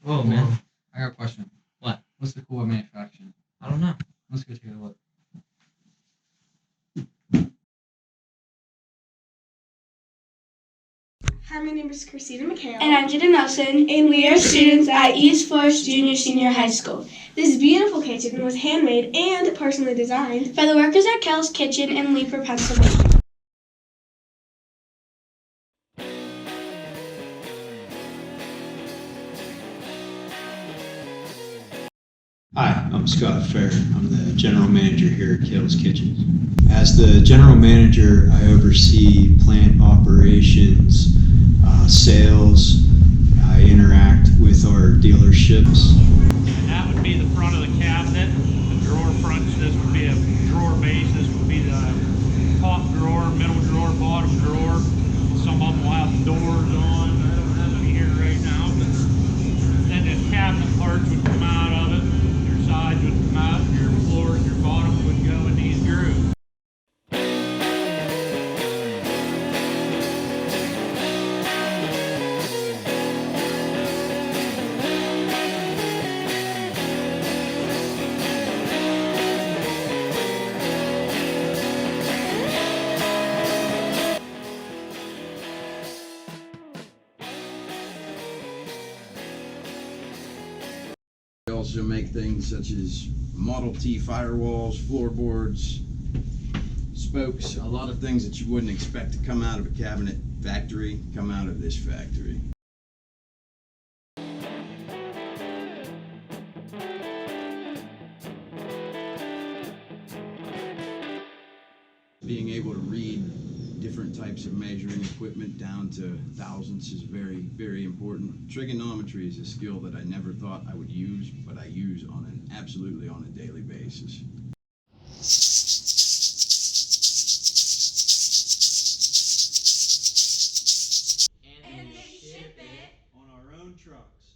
Whoa, man. I got a question. What? What's the cool manufacturing? I don't know. Let's go take a look. Hi, my name is Christina McHale. And I'm Jenna Nelson, and we are students at East Forest Junior Senior High School. This beautiful kitchen was handmade and personally designed by the workers at Kell's Kitchen in Leeper, Pennsylvania. Hi, I'm Scott Fair. I'm the general manager here at Kell's Kitchen. As the general manager, I oversee plant operations, sales. I interact with our dealerships. And that would be the front of the cabinet, the drawer fronts. This would be a drawer base. This would be the top drawer, middle drawer, bottom drawer. Some of them will have doors on. I don't have any here right now, but then the cabinet parts would come out of it. Your sides would come out. Your floors, your bottoms would go in these grooves. We also make things such as Model T firewalls, floorboards, spokes, a lot of things that you wouldn't expect to come out of a cabinet factory come out of this factory. Being able to read different types of measuring equipment down to thousandths is very, very important. Trigonometry is a skill that I never thought I would use, but I use absolutely on a daily basis. And we ship it on our own trucks.